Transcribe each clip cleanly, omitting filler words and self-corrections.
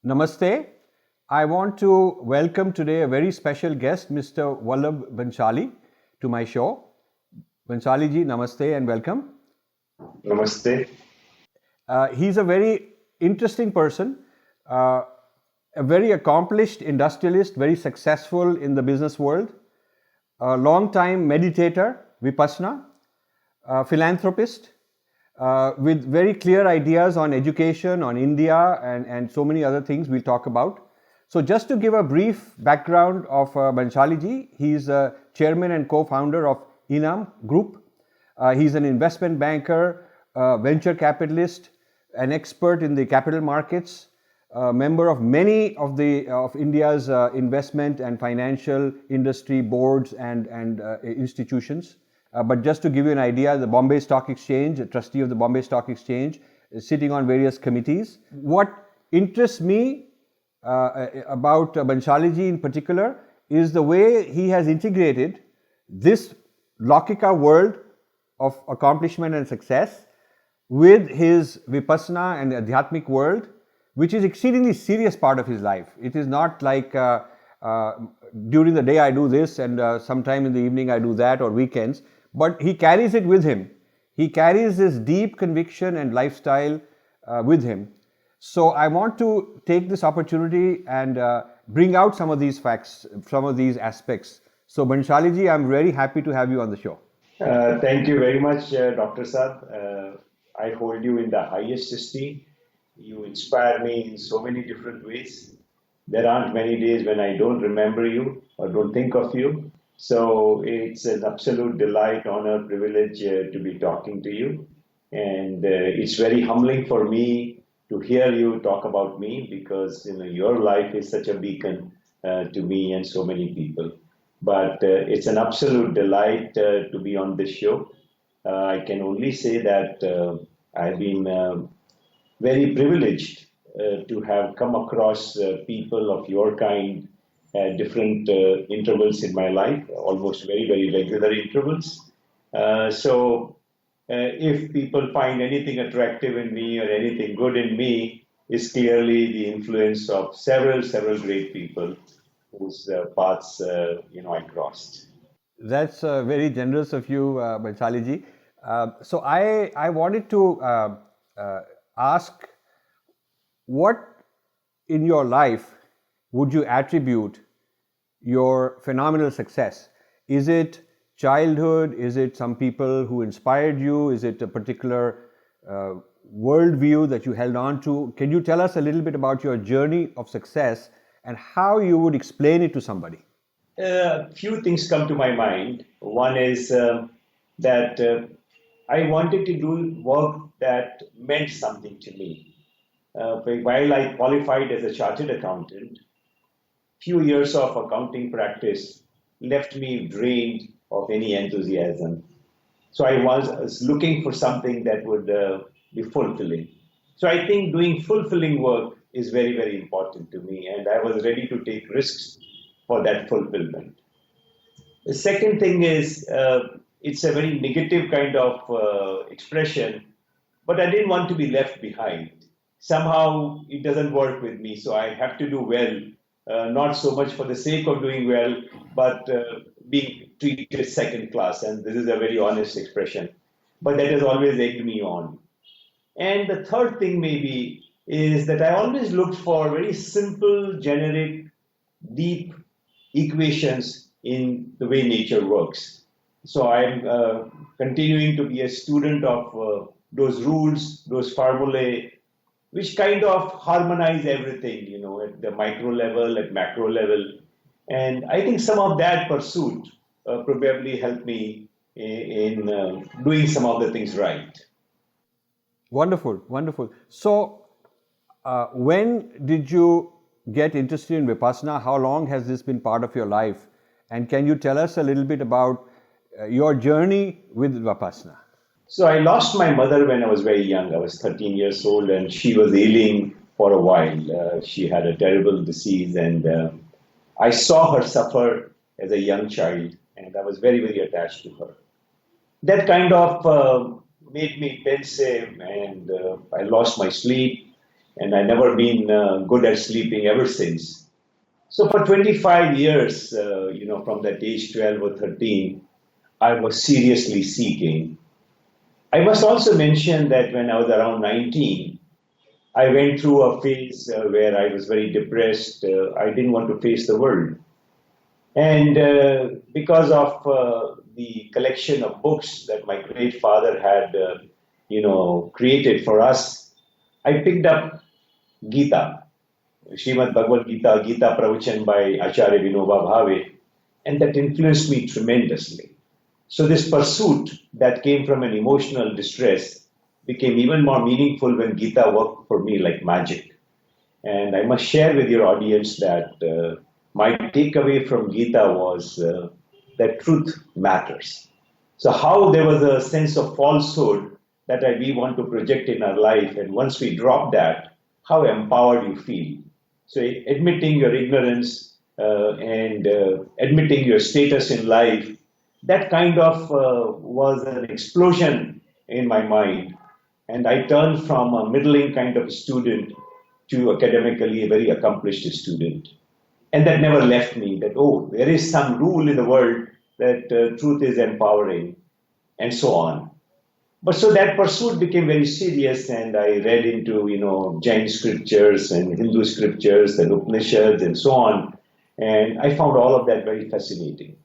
Namaste. I want to welcome today a very special guest, Mr. Vallabh Bhanshali, to my show. Bhanshali ji, namaste and welcome. Namaste. He's a very interesting person, uh, a very accomplished industrialist, very successful in the business world, a long-time meditator, Vipassana, philanthropist, with very clear ideas on education, on India, and so many other things we'll talk about. So just to give a brief background of Bhanshali ji, he's a chairman and co-founder of Inam Group. He's an investment banker, venture capitalist, an expert in the capital markets, a member of many of India's investment and financial industry boards and institutions. But just to give you an idea, the Bombay Stock Exchange, a trustee of the Bombay Stock Exchange, is sitting on various committees. What interests me about Bhanshali ji in particular is the way he has integrated this Laukika world of accomplishment and success with his Vipassana and Adhyatmic world, which is exceedingly serious part of his life. It is not like during the day I do this and sometime in the evening I do that, or weekends, but he carries it with him. He carries this deep conviction and lifestyle with him. So I want to take this opportunity and bring out some of these facts, some of these aspects. So Bhanshali ji, I'm very happy to have you on the show. Thank you very much, Dr. Saab. I hold you in the highest esteem. You inspire me in so many different ways. There aren't many days when I don't remember you or don't think of you. So it's an absolute delight, honor, privilege to be talking to you. And it's very humbling for me to hear you talk about me because your life is such a beacon to me and so many people. But it's an absolute delight to be on this show. I can only say that I've been very privileged to have come across people of your kind at different intervals in my life, almost very, very regular intervals. If people find anything attractive in me or anything good in me, is clearly the influence of several great people whose paths I crossed. That's very generous of you, Bhanshali ji. So I wanted to ask, what in your life would you attribute your phenomenal success? Is it childhood? Is it some people who inspired you? Is it a particular worldview that you held on to? Can you tell us a little bit about your journey of success and how you would explain it to somebody? A few things come to my mind. One is that I wanted to do work that meant something to me. While I qualified as a chartered accountant, few years of accounting practice left me drained of any enthusiasm. So I was looking for something that would be fulfilling. So I think doing fulfilling work is very, very important to me, and I was ready to take risks for that fulfillment. The second thing is it's a very negative kind of expression, but I didn't want to be left behind. Somehow it doesn't work with me, so I have to do well, not so much for the sake of doing well, but being treated second class. And this is a very honest expression, but that has always egged me on. And the third thing maybe is that I always looked for very simple, generic, deep equations in the way nature works. So I'm continuing to be a student of those rules, those formulae, which kind of harmonize everything, at the micro level, at macro level. And I think some of that pursuit probably helped me in doing some of the things right. Wonderful, wonderful. So, when did you get interested in Vipassana? How long has this been part of your life? And can you tell us a little bit about your journey with Vipassana? So I lost my mother when I was very young. I was 13 years old, and she was ailing for a while. She had a terrible disease, and I saw her suffer as a young child, and I was very, very attached to her. That kind of made me pensive, and I lost my sleep. and I never been good at sleeping ever since. So for 25 years, from that age 12 or 13, I was seriously seeking. I must also mention that when I was around 19, I went through a phase where I was very depressed. I didn't want to face the world. And because of the collection of books that my great father had, created for us, I picked up Gita, Srimad Bhagavad Gita, Gita Pravachan by Acharya Vinoba Bhave, and that influenced me tremendously. So this pursuit that came from an emotional distress became even more meaningful when Gita worked for me like magic. And I must share with your audience that my takeaway from Gita was that truth matters. So how there was a sense of falsehood that we want to project in our life, and once we drop that, how empowered you feel. So admitting your ignorance and admitting your status in life, that kind of was an explosion in my mind. And I turned from a middling kind of student to academically a very accomplished student. And that never left me, that, oh, there is some rule in the world that truth is empowering, and so on. But so that pursuit became very serious, and I read into, Jain scriptures and Hindu scriptures and Upanishads and so on. And I found all of that very fascinating.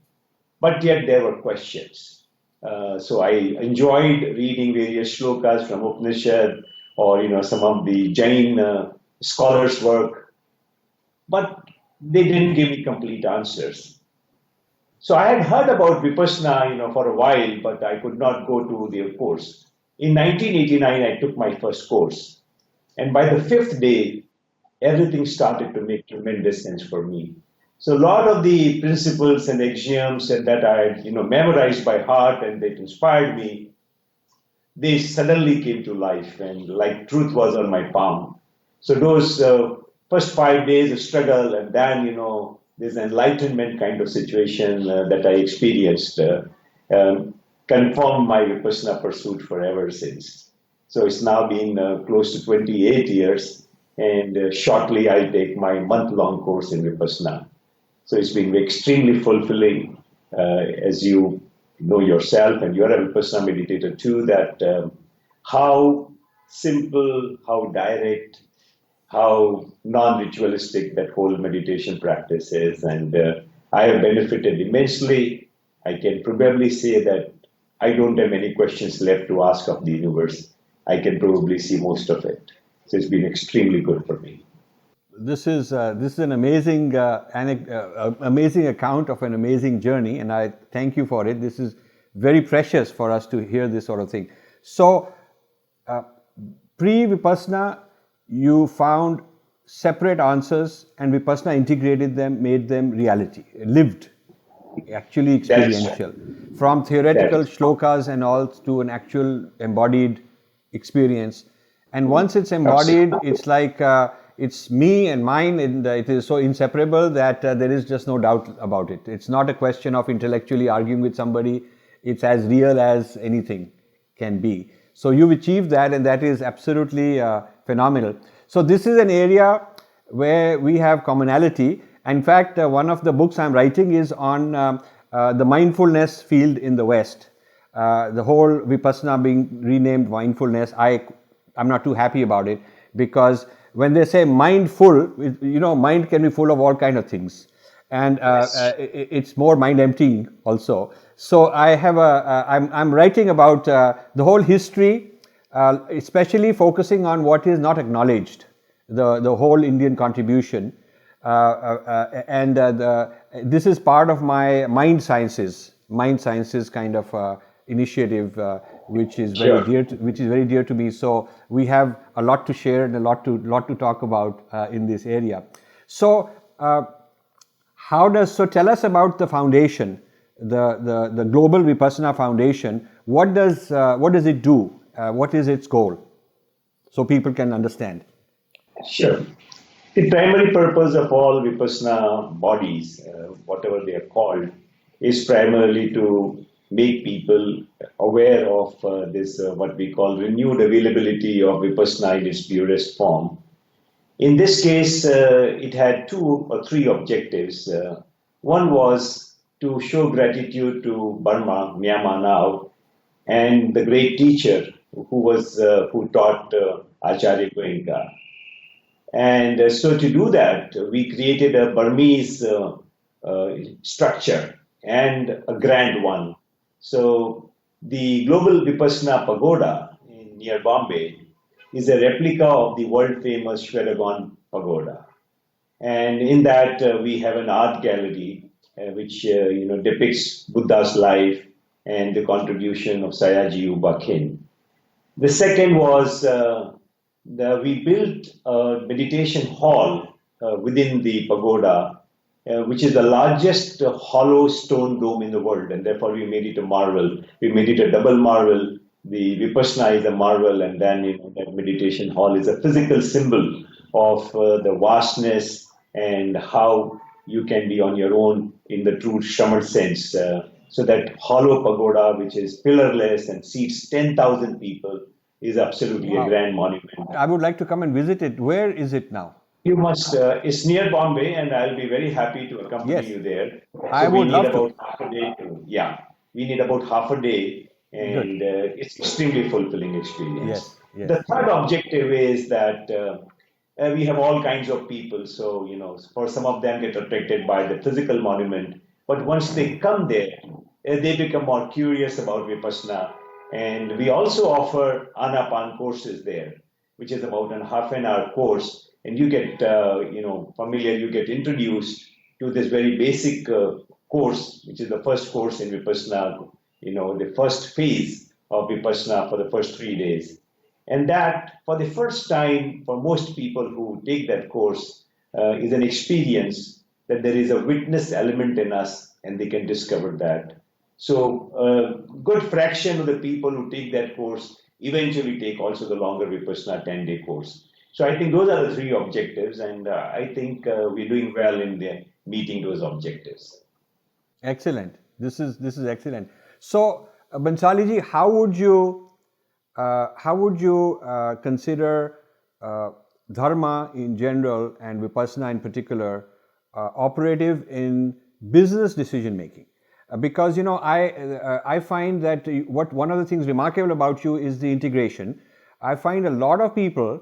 But yet there were questions. So I enjoyed reading various shlokas from Upanishad or, some of the Jain scholars' work. But they didn't give me complete answers. So I had heard about Vipassana, for a while, but I could not go to the course. In 1989, I took my first course. And by the fifth day, everything started to make tremendous sense for me. So a lot of the principles and axioms that I had, memorized by heart and that inspired me, they suddenly came to life, and like truth was on my palm. So those first 5 days of struggle, and then, this enlightenment kind of situation that I experienced confirmed my Vipassana pursuit forever since. So it's now been close to 28 years, and shortly I'll take my month-long course in Vipassana. So it's been extremely fulfilling, as you know yourself, and you're a Vipassana meditator too, that how simple, how direct, how non-ritualistic that whole meditation practice is. And I have benefited immensely. I can probably say that I don't have any questions left to ask of the universe. I can probably see most of it. So it's been extremely good for me. This is an amazing amazing account of an amazing journey, and I thank you for it. This is very precious for us to hear this sort of thing. So, pre-Vipassana, you found separate answers, and Vipassana integrated them, made them reality, lived, actually experiential. From theoretical shlokas and all to an actual embodied experience. And once it's embodied, it's like it's me and mine, and it is so inseparable that there is just no doubt about it. It's not a question of intellectually arguing with somebody. It's as real as anything can be. So you've achieved that, and that is absolutely phenomenal. So this is an area where we have commonality. In fact, one of the books I'm writing is on the mindfulness field in the West. The whole Vipassana being renamed mindfulness, I'm not too happy about it, because when they say mindful, mind can be full of all kinds of things, and it's more mind emptying also. So I have I'm writing about the whole history, especially focusing on what is not acknowledged, the whole Indian contribution, and this is part of my mind sciences kind of initiative, which is very dear to me. So we have a lot to share and a lot to talk about in this area. So tell us about the foundation, the Global Vipassana Foundation. What does it do? What is its goal? So people can understand. Sure. The primary purpose of all Vipassana bodies, whatever they are called, is primarily to make people aware of this, what we call renewed availability of Vipassana in its purest form, In this case, it had 2 or 3 objectives. One was to show gratitude to Burma, Myanmar now, and the great teacher who taught Acharya Goenka. And so to do that, we created a Burmese structure and a grand one. So the Global Vipassana Pagoda near Bombay is a replica of the world famous Shwedagon Pagoda. And in that we have an art gallery which depicts Buddha's life and the contribution of Sayaji U Khin. The second was we built a meditation hall within the pagoda, which is the largest hollow stone dome in the world, and therefore we made it a marvel. We made it a double marvel. The Vipassana is a marvel, and then that meditation hall is a physical symbol of the vastness and how you can be on your own in the true Shraman sense. So that hollow pagoda, which is pillarless and seats 10,000 people, is absolutely a grand monument. I would like to come and visit it. Where is it now? You must. It's near Bombay, and I'll be very happy to accompany you there. So I would love about half a day. We need about half a day, and it's extremely fulfilling experience. Yes. The third objective is that we have all kinds of people. So for some of them get attracted by the physical monument, but once they come there, they become more curious about Vipassana. And we also offer Anapan courses there, which is about a half an hour course. And you get, familiar, you get introduced to this very basic course, which is the first course in Vipassana, the first phase of Vipassana for the first 3 days. And that, for the first time, for most people who take that course, is an experience that there is a witness element in us, and they can discover that. So a good fraction of the people who take that course eventually take also the longer Vipassana 10-day course. So I think those are the 3 objectives, and I think we're doing well in meeting those objectives. Excellent. This is excellent. So Bhanshali ji, how would you consider Dharma in general and Vipassana in particular operative in business decision making? Because I find that one of the things remarkable about you is the integration. I find a lot of people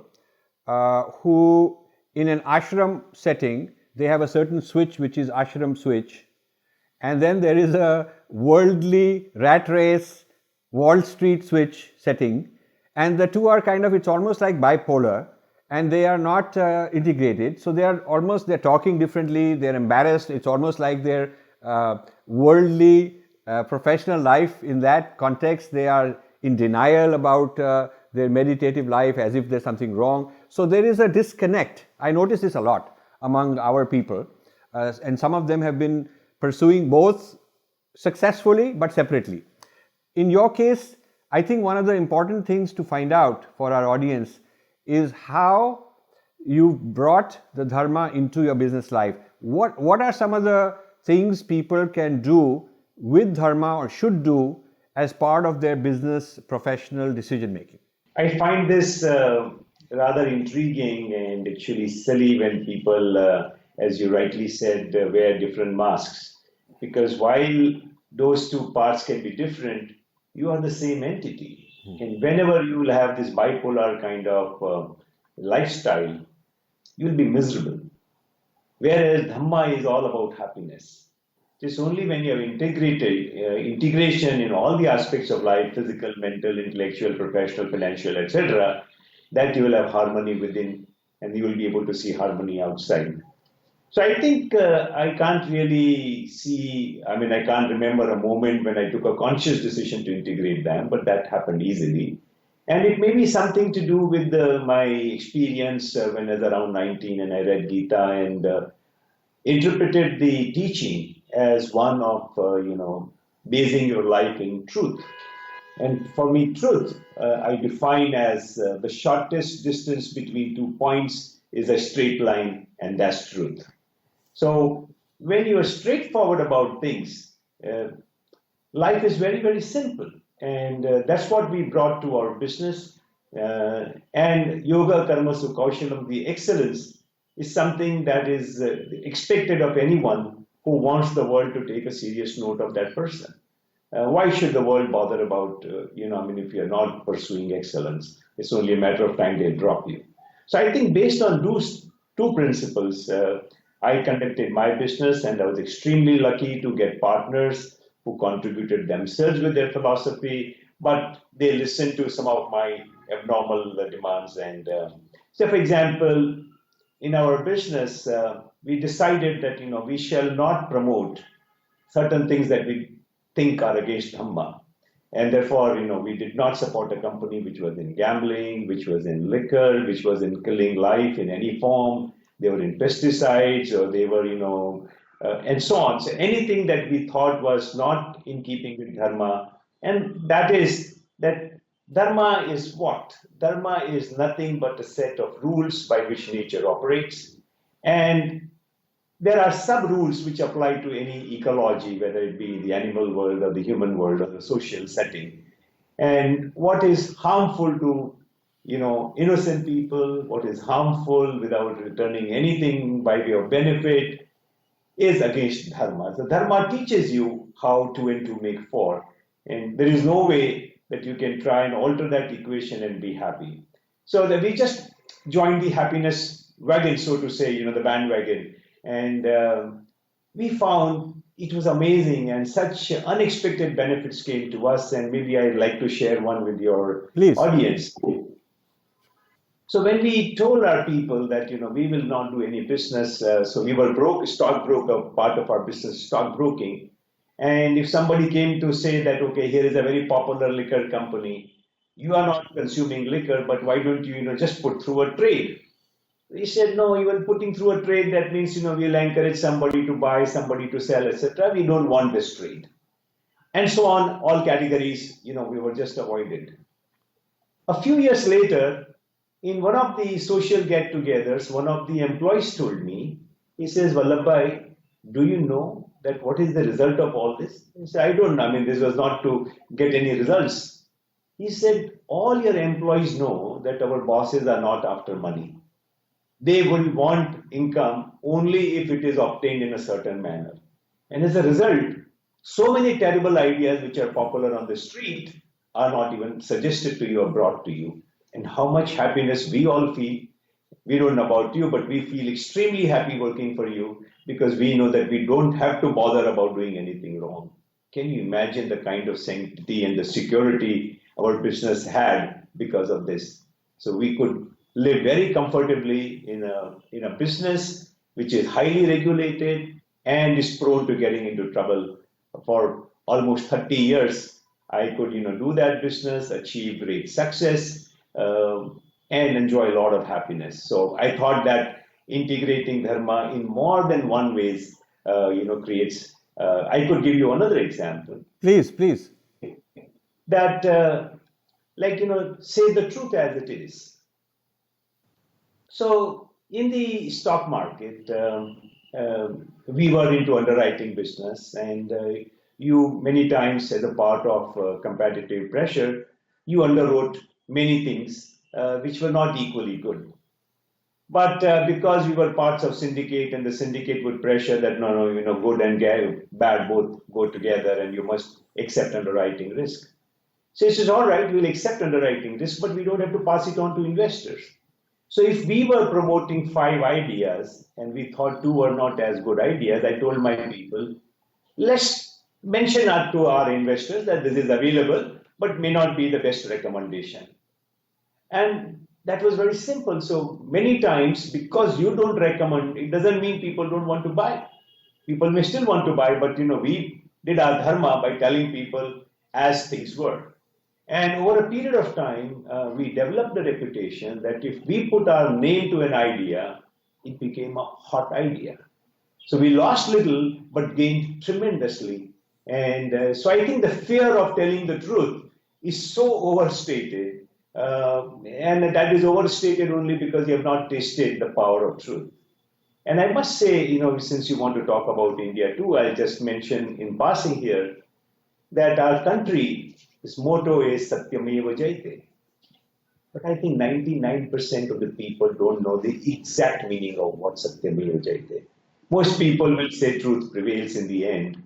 who in an ashram setting, they have a certain switch which is ashram switch, and then there is a worldly rat race Wall Street switch setting, and the two are it's almost like bipolar, and they are not integrated. So they're talking differently, they're embarrassed. It's almost like they're worldly professional life. In that context, they are in denial about their meditative life, as if there's something wrong. So there is a disconnect. I notice this a lot among our people, and some of them have been pursuing both successfully but separately. In your case, I think one of the important things to find out for our audience is how you brought the Dharma into your business life. What are some of the things people can do with Dharma or should do as part of their business professional decision making? I find this rather intriguing and actually silly when people, as you rightly said, wear different masks. Because while those two parts can be different, you are the same entity. And whenever you will have this bipolar kind of lifestyle, you'll be miserable. Whereas Dhamma is all about happiness. It's only when you have integration in all the aspects of life, physical, mental, intellectual, professional, financial, etc., that you will have harmony within, and you will be able to see harmony outside. So I think I can't really I can't remember a moment when I took a conscious decision to integrate them, but that happened easily. And it may be something to do with my experience when I was around 19 and I read Gita and interpreted the teaching as one of, basing your life in truth. And for me, truth, I define as the shortest distance between 2 points is a straight line, and that's truth. So when you are straightforward about things, life is very, very simple. And that's what we brought to our business. And yoga karmasu kaushalam, the excellence, is something that is expected of anyone who wants the world to take a serious note of that person. Why should the world bother about, if you're not pursuing excellence, it's only a matter of time they'll drop you. So I think based on those two principles, I conducted my business, and I was extremely lucky to get partners who contributed themselves with their philosophy, but they listened to some of my abnormal demands. And so, for example, in our business, we decided that we shall not promote certain things that we think are against Dhamma. And therefore, we did not support a company which was in gambling, which was in liquor, which was in killing life in any form. They were in pesticides, or they were, and so on. So anything that we thought was not in keeping with Dharma, and that is that Dharma is what? Dharma is nothing but a set of rules by which nature operates. And there are sub-rules which apply to any ecology, whether it be the animal world or the human world or the social setting. And what is harmful to, innocent people, what is harmful without returning anything by way of benefit, is against Dharma. So Dharma teaches you how two and two make four. And there is no way that you can try and alter that equation and be happy. So that we just joined the happiness wagon, so to say, the bandwagon. And we found it was amazing, and such unexpected benefits came to us. And maybe I'd like to share one with your Please. audience. So when we told our people that we will not do any business, so we were stockbroker, part of our business, stockbroking. And if somebody came to say that, okay, here is a very popular liquor company, you are not consuming liquor, but why don't you, just put through a trade? We said, no, even putting through a trade, that means, we'll encourage somebody to buy, somebody to sell, etc. We don't want this trade. And so on, all categories, we were just avoided. A few years later, in one of the social get-togethers, one of the employees told me, he says, Vallabh, do you know that what is the result of all this? I said, I don't know. This was not to get any results. He said, all your employees know that our bosses are not after money. They will want income only if it is obtained in a certain manner. And as a result, so many terrible ideas which are popular on the street are not even suggested to you or brought to you. And how much happiness we all feel. We don't know about you, but we feel extremely happy working for you because we know that we don't have to bother about doing anything wrong. Can you imagine the kind of sanctity and the security our business had because of this? So we could live very comfortably in a business which is highly regulated and is prone to getting into trouble. For almost 30 years, I could do that business, achieve great success, and enjoy a lot of happiness. So I thought that integrating Dharma in more than one ways, creates. I could give you another example. Please. That, say the truth as it is. So in the stock market, we were into underwriting business, and you many times, as a part of competitive pressure, you underwrote many things which were not equally good. But because we were parts of syndicate, and the syndicate would pressure that no, good and bad both go together, and you must accept underwriting risk. So it says, all right, we'll accept underwriting risk, but we don't have to pass it on to investors. So if we were promoting 5 ideas and we thought 2 were not as good ideas, I told my people, let's mention to our investors that this is available, but may not be the best recommendation. And that was very simple. So many times, because you don't recommend, it doesn't mean people don't want to buy. People may still want to buy, but we did our dharma by telling people as things were. And over a period of time, we developed a reputation that if we put our name to an idea, it became a hot idea. So we lost little, but gained tremendously. And so I think the fear of telling the truth is so overstated. And that is overstated only because you have not tasted the power of truth. And I must say, since you want to talk about India too, I'll just mention in passing here that our country, its motto is Satyameva Jayate. But I think 99% of the people don't know the exact meaning of what Satyameva Jayate. Most people will say truth prevails in the end.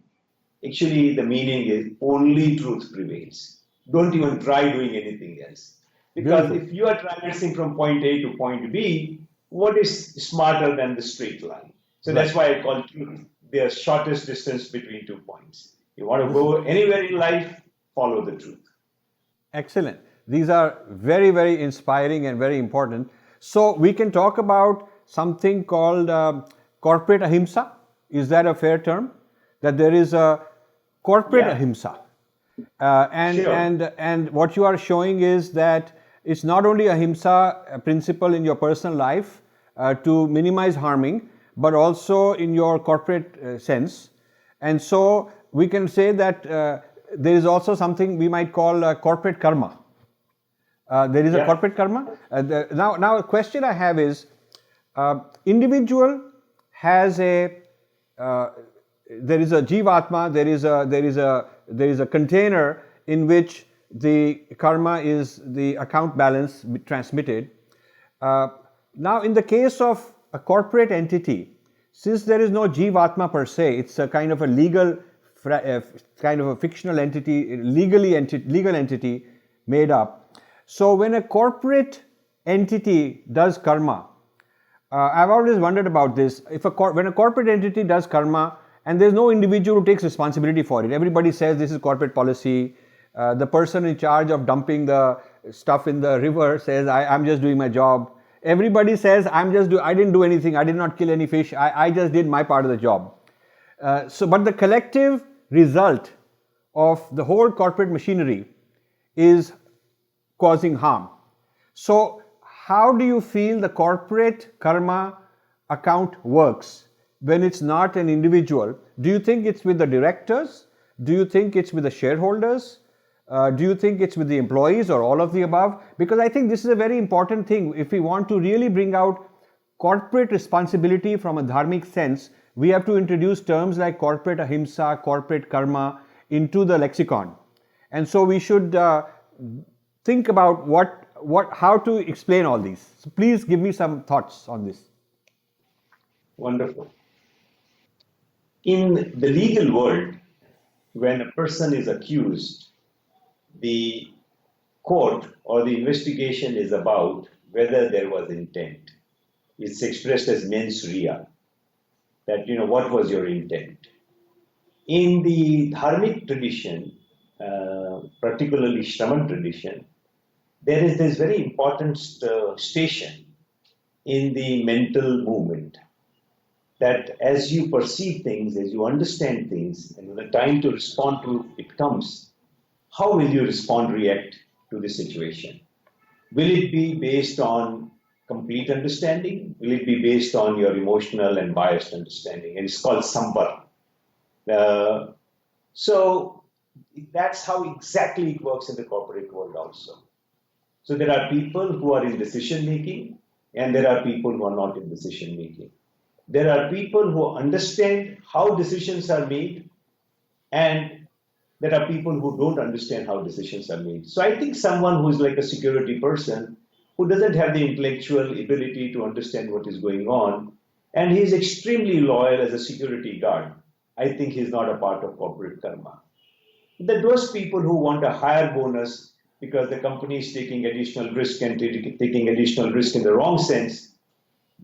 Actually, the meaning is only truth prevails. Don't even try doing anything else. Because Beautiful. if you are traversing from point A to point B, what is smarter than the straight line? So Right. that's why I call truth the shortest distance between 2 points. You want to This is go anywhere in life, follow the truth. excellent. These are very, very inspiring and very important. So we can talk about something called corporate ahimsa. Is that a fair term? That there is a corporate Yeah, ahimsa, and sure. what you are showing is that it's not only ahimsa principle in your personal life to minimize harming, but also in your corporate sense. And so we can say that there is also something we might call corporate karma. There is a Yeah. corporate karma. Now, a question I have is, individual has a there is a jivatma, there is a container in which the karma is the account balance transmitted. Now, in the case of a corporate entity, since there is no jivatma per se, it's a kind of a legal, kind of a fictional entity, legal entity made up. So, when a corporate entity does karma, I've always wondered about this. If when a corporate entity does karma and there's no individual who takes responsibility for it, everybody says this is corporate policy. The person in charge of dumping the stuff in the river says, I'm just doing my job. Everybody says, I didn't do anything. I did not kill any fish. I just did my part of the job. But the collective result of the whole corporate machinery is causing harm. So, how do you feel the corporate karma account works when it's not an individual? Do you think it's with the directors? Do you think it's with the shareholders? Do you think it's with the employees or all of the above? Because I think this is a very important thing. If we want to really bring out corporate responsibility from a dharmic sense, we have to introduce terms like corporate ahimsa, corporate karma into the lexicon. And so we should think about how to explain all these. So please give me some thoughts on this. Wonderful. In the legal world, when a person is accused, the court or the investigation is about whether there was intent. It's expressed as mens rea, that, what was your intent? In the dharmic tradition, particularly Shraman tradition, there is this very important station in the mental movement that as you perceive things, as you understand things, and when the time to respond to it comes, how will you respond, react to the situation? Will it be based on complete understanding? Will it be based on your emotional and biased understanding? And it's called sambar. So that's how exactly it works in the corporate world also. So there are people who are in decision making, and there are people who are not in decision making. There are people who understand how decisions are made, and there are people who don't understand how decisions are made. So I think someone who is like a security person, who doesn't have the intellectual ability to understand what is going on, and he's extremely loyal as a security guard, I think he's not a part of corporate karma. Those people who want a higher bonus because the company is taking additional risk and taking additional risk in the wrong sense,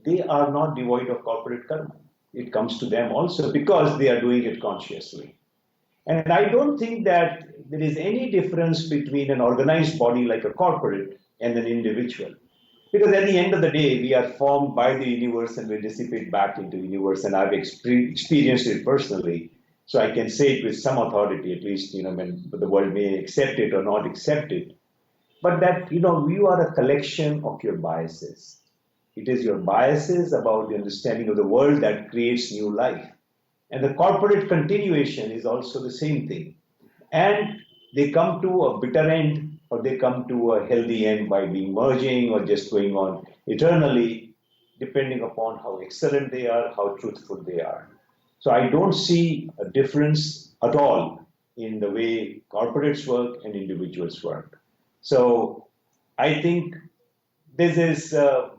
they are not devoid of corporate karma. It comes to them also because they are doing it consciously. And I don't think that there is any difference between an organized body like a corporate and an individual. Because at the end of the day, we are formed by the universe and we dissipate back into the universe. And I've experienced it personally. So I can say it with some authority, at least, when the world may accept it or not accept it. But that, you are a collection of your biases. It is your biases about the understanding of the world that creates new life. And the corporate continuation is also the same thing. And they come to a bitter end or they come to a healthy end by being merging or just going on eternally, depending upon how excellent they are, how truthful they are. So I don't see a difference at all in the way corporates work and individuals work. So I think this is a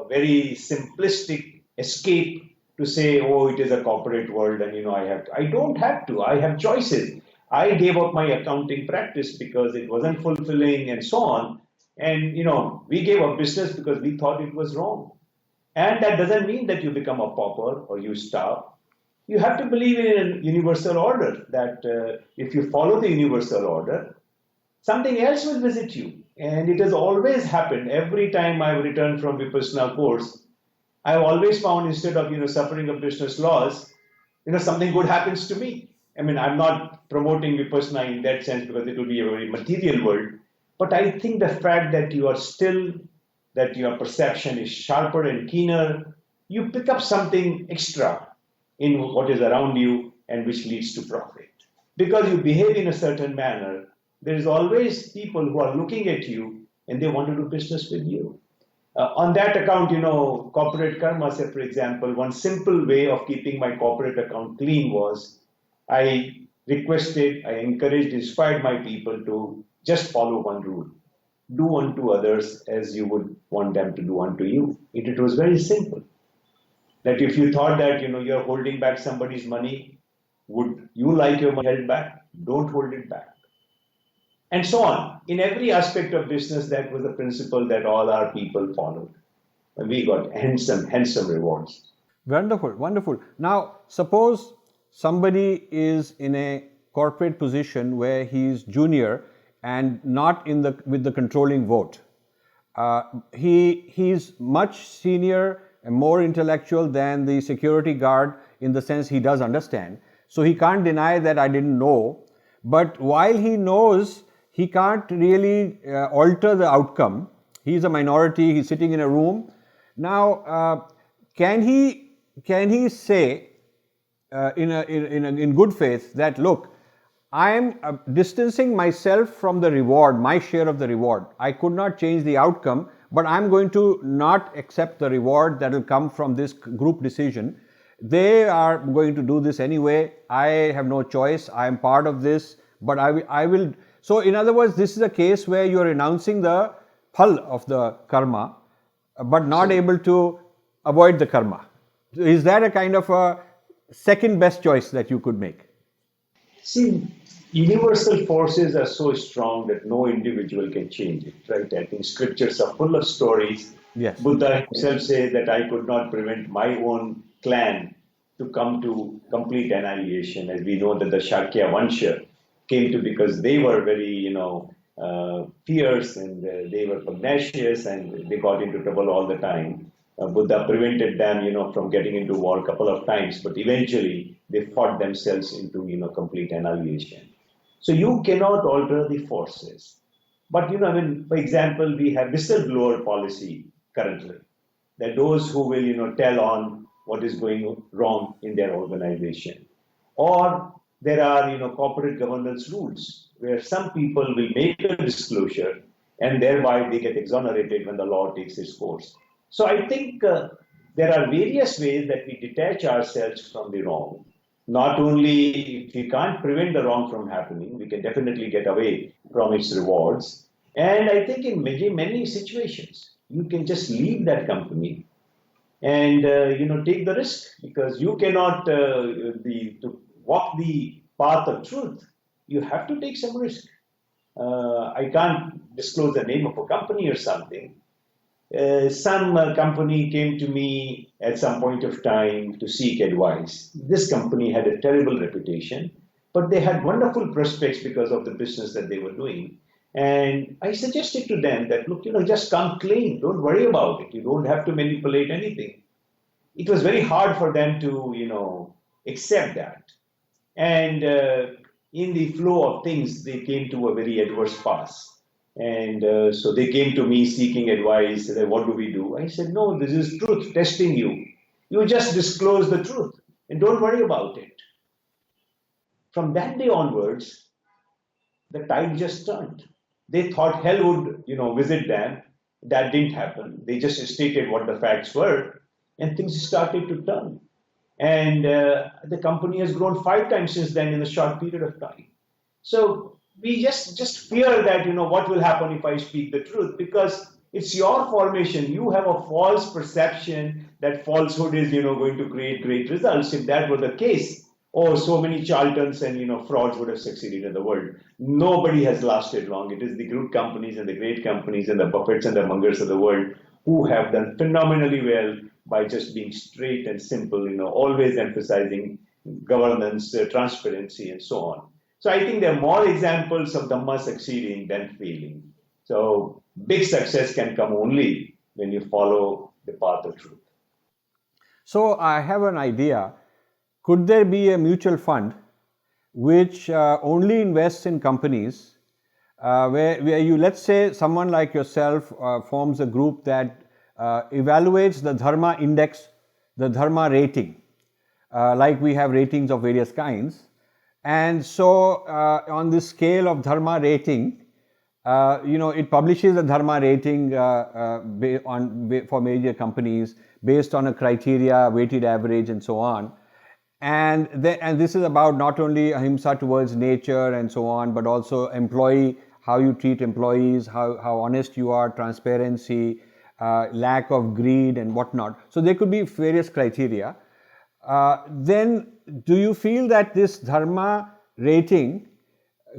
very simplistic escape to say, oh, it is a corporate world and I don't have to. I have choices. I gave up my accounting practice because it wasn't fulfilling and so on. And we gave up business because we thought it was wrong. And that doesn't mean that you become a pauper or you starve. You have to believe in a universal order that if you follow the universal order, something else will visit you. And it has always happened. Every time I've returned from Vipassana course, I've always found instead of suffering a business loss, something good happens to me. I mean, I'm not promoting Vipassana in that sense because it will be a very material world. But I think the fact that you are still, that your perception is sharper and keener, you pick up something extra in what is around you and which leads to profit. Because you behave in a certain manner, there is always people who are looking at you and they want to do business with you. On that account, corporate karma, say for example, one simple way of keeping my corporate account clean was I requested, I encouraged, inspired my people to just follow one rule. Do unto others as you would want them to do unto you. It was very simple. That if you thought that you're holding back somebody's money, would you like your money held back? Don't hold it back. And so on. In every aspect of business, that was the principle that all our people followed. And we got handsome rewards. Wonderful, wonderful. Now, suppose somebody is in a corporate position where he's junior and not with the controlling vote. He's much senior and more intellectual than the security guard in the sense he does understand. So he can't deny that I didn't know. But while he knows, he can't really alter the outcome. He's a minority. He's sitting in a room. Now, can he say in good faith that, look, I am distancing myself from the reward, my share of the reward. I could not change the outcome, but I'm going to not accept the reward that will come from this group decision. They are going to do this anyway. I have no choice. I am part of this, but I will. So, in other words, this is a case where you are renouncing the phal of the karma, but not able to avoid the karma. Is that a kind of a second best choice that you could make? See, universal forces are so strong that no individual can change it, right? I think scriptures are full of stories. Yes. Buddha himself said that I could not prevent my own clan to come to complete annihilation, as we know that the Shakya Vansha came to because they were very, fierce and they were pugnacious and they got into trouble all the time. Buddha prevented them, from getting into war a couple of times, but eventually they fought themselves into, complete annihilation. So you cannot alter the forces. But, for example, we have whistleblower policy currently, that those who will, tell on what is going wrong in their organization. Or there are, corporate governance rules where some people will make a disclosure and thereby they get exonerated when the law takes its course. So I think there are various ways that we detach ourselves from the wrong. Not only if we can't prevent the wrong from happening, we can definitely get away from its rewards. And I think in many situations, you can just leave that company and take the risk because you cannot to walk the path of truth. You have to take some risk. I can't disclose the name of a company or something. Some company came to me at some point of time to seek advice. This company had a terrible reputation, but they had wonderful prospects because of the business that they were doing. And I suggested to them that, look, just come clean. Don't worry about it. You don't have to manipulate anything. It was very hard for them to, accept that. And in the flow of things, they came to a very adverse pass. And so they came to me seeking advice. They said, what do we do? I said, no, this is truth testing you. You just disclose the truth and don't worry about it. From that day onwards, the tide just turned. They thought hell would, visit them. That didn't happen. They just stated what the facts were and things started to turn. And the company has grown 5 times since then in a short period of time. So we just fear that, what will happen if I speak the truth? Because It's your formation. You have a false perception that falsehood is, going to create great results. If that were the case, oh, so many charlatans and frauds would have succeeded in the world. Nobody has lasted long. It is the good companies and the great companies and the Buffetts and the Mungers of the world who have done phenomenally well by just being straight and simple, always emphasizing governance, transparency, and so on. So I think there are more examples of Dhamma succeeding than failing. So big success can come only when you follow the path of truth. So I have an idea. Could there be a mutual fund which only invests in companies where you, let's say, someone like yourself forms a group that evaluates the Dharma index, the Dharma rating, like we have ratings of various kinds. And so on this scale of Dharma rating, it publishes a Dharma rating for major companies based on a criteria, weighted average, and so on. And this is about not only Ahimsa towards nature and so on, but also employee, how you treat employees, how honest you are, transparency, lack of greed and whatnot. So there could be various criteria. Then do you feel that this Dharma rating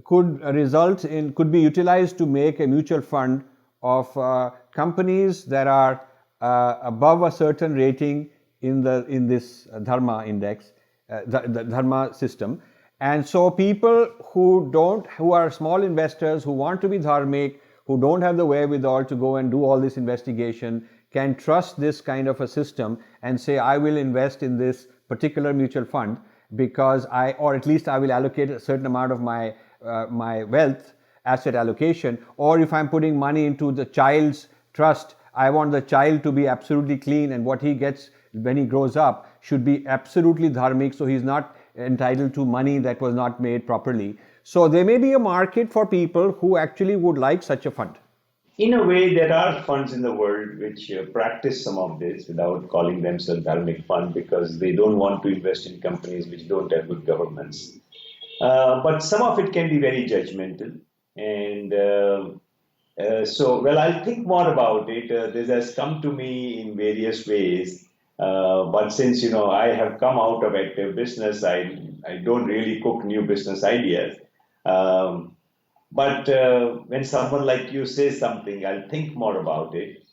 could be utilized to make a mutual fund of companies that are above a certain rating in this Dharma index, the Dharma system? And so people who are small investors, who want to be dharmic, who don't have the wherewithal to go and do all this investigation, can trust this kind of a system and say, I will invest in this particular mutual fund because or at least I will allocate a certain amount of my wealth, asset allocation. Or if I'm putting money into the child's trust, I want the child to be absolutely clean, and what he gets when he grows up should be absolutely dharmic, so he's not entitled to money that was not made properly. So there may be a market for people who actually would like such a fund. In a way, there are funds in the world which practice some of this without calling themselves dharmic fund, because they don't want to invest in companies which don't have good governance. But some of it can be very judgmental. And I'll think more about it. This has come to me in various ways. But since, I have come out of active business, I don't really cook new business ideas. But when someone like you says something, I'll think more about it.